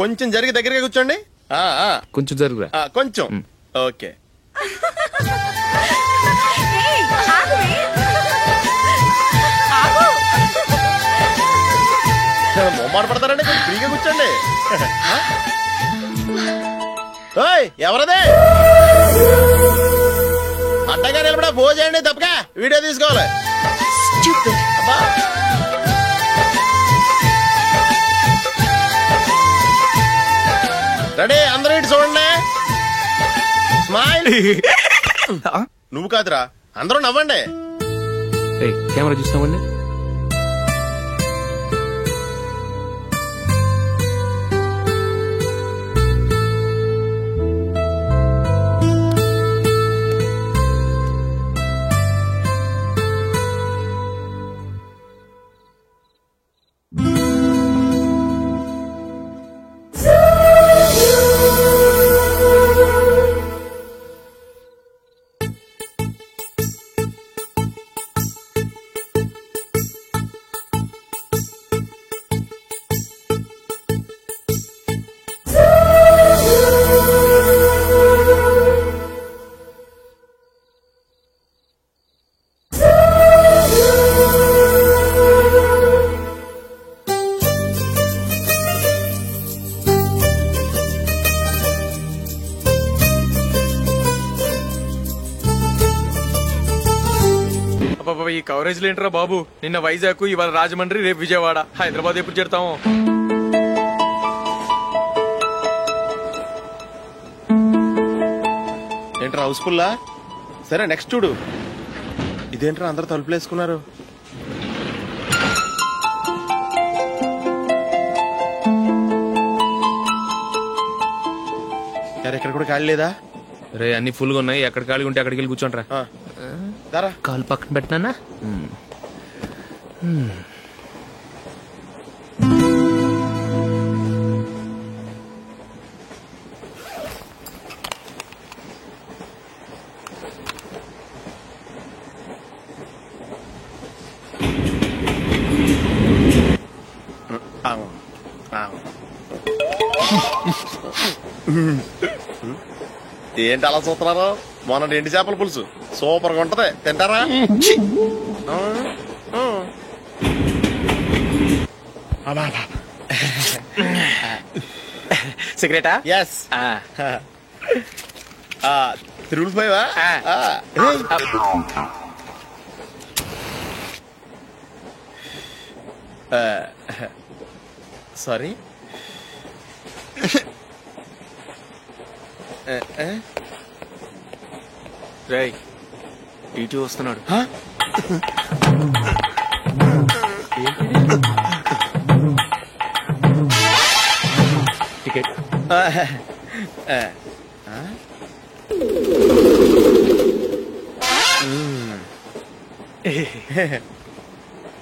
కొంచెం జరిగి దగ్గరగా కూర్చోండి. కొంచెం జరుగురా. కొంచెం. ఓకే. మొమ్మాట పడతారండి, కొంచెం ఫ్రీగా కూర్చోండి. ఎవరదే అడ్డగా నిలబడా ఫోన్ చేయండి, తప్పగా వీడియో తీసుకోవాలి. రెడీ, అందరూ ఇటు చూడండి. స్మైల్. నువ్వు కాదురా, అందరూ నవ్వండి. కెమెరా చూస్తామండి. ఈ కవరేజ్ లేంటరా బాబు. నిన్న వైజాగ్, ఇవాళ రాజమండ్రి, రేపు విజయవాడ, హైదరాబాద్ ఎప్పుడు చేరుతాము? ఏంట్రా హౌస్ఫుల్లా? సరే నెక్స్ట్ చూడు. ఇదేంట్రా అందరు తలుపులు వేసుకున్నారు? ఎక్కడ కూడా ఖాళీ లేదా? రే అన్ని ఫుల్ గా ఉన్నాయి, ఎక్కడ ఖాళీ ఉంటే అక్కడికి వెళ్ళి కూర్చోండి రా. కాలు పక్కన పెట్టినా. ఏంటి అలా చూస్తున్నారు? మొన్న ఎండి చేపల పులుసు సూపర్ గా ఉంటది, తింటారా? సిగరెటా? ఎస్. తిరుగులు పోయావా? సారీ. రేయ్ ఇటు వస్తున్నాడు. టికెట్.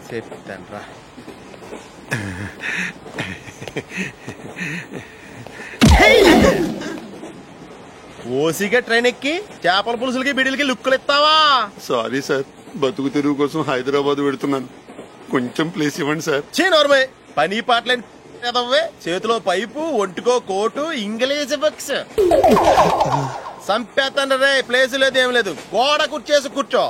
చెప్తాను రా. ఓసిగా ట్రైన్ ఎక్కి చేపల పులుసులకి బిడిలకి లుక్కులు ఇస్తావా? సారీ సార్, బతుకు తెరువు కోసం హైదరాబాద్ పెడుతున్నాను, కొంచెం ప్లేస్ ఇవ్వండి సార్. నోర్మే, పని పాటలేని కదవ్వే. చేతిలో పైపు, ఒంటికో కోటు, ఇంగ్లీష్ బుక్స్. సంపేతండ్రి రే, ప్లేస్ లేదు ఏం లేదు, గోడ కుర్చేసి కూర్చో.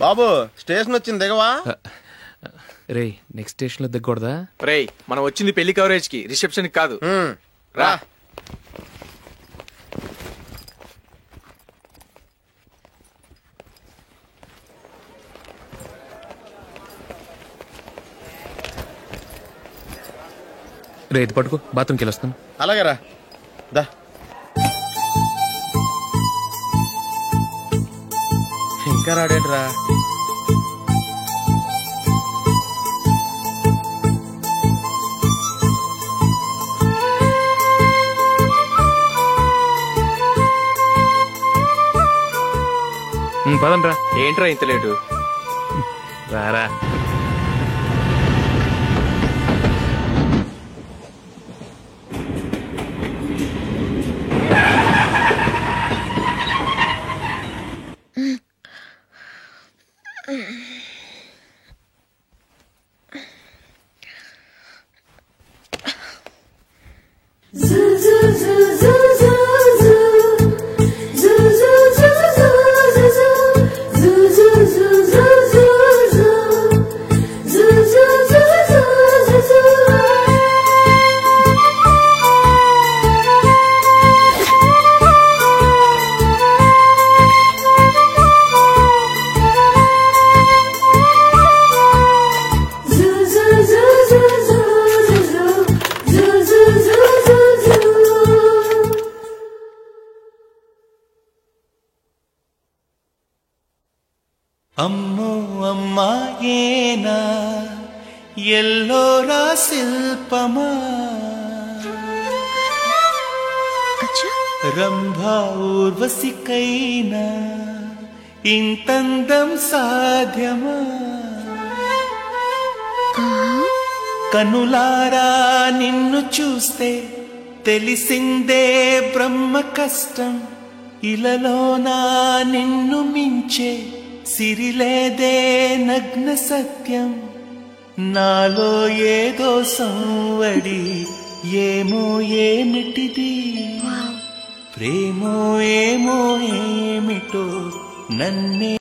బాబు స్టేషన్ వచ్చింది, దిగవా? రే నెక్స్ట్ స్టేషన్ లో దిగకూడదా? రే మనం వచ్చింది పెళ్లి కవరేజ్ కి, రిసెప్షన్ కాదు. రా. రేతి పట్టుకో, బాత్రూమ్కి వెళ్ళొస్తాను. అలాగేరా దా. ఇంకా రాడేంట్రా? పదండ్రా. ఏంట్రా ఇంత లేటు? రారా. అమ్మో అమ్మాయేనా ఎల్లోరా శిల్పమా రంభా ఊర్వశికైనా ఇంతందం సాధ్యమా కనులారా నిన్ను చూస్తే తెలిసిందే బ్రహ్మ కష్టం ఇలలోనా నిన్ను మించే సిరిలేదే నగ్న సత్యం నాలో ఏదో సంవడి ఏమో ఏమిటిది ప్రేమో ఏమో ఏమిటో నన్నే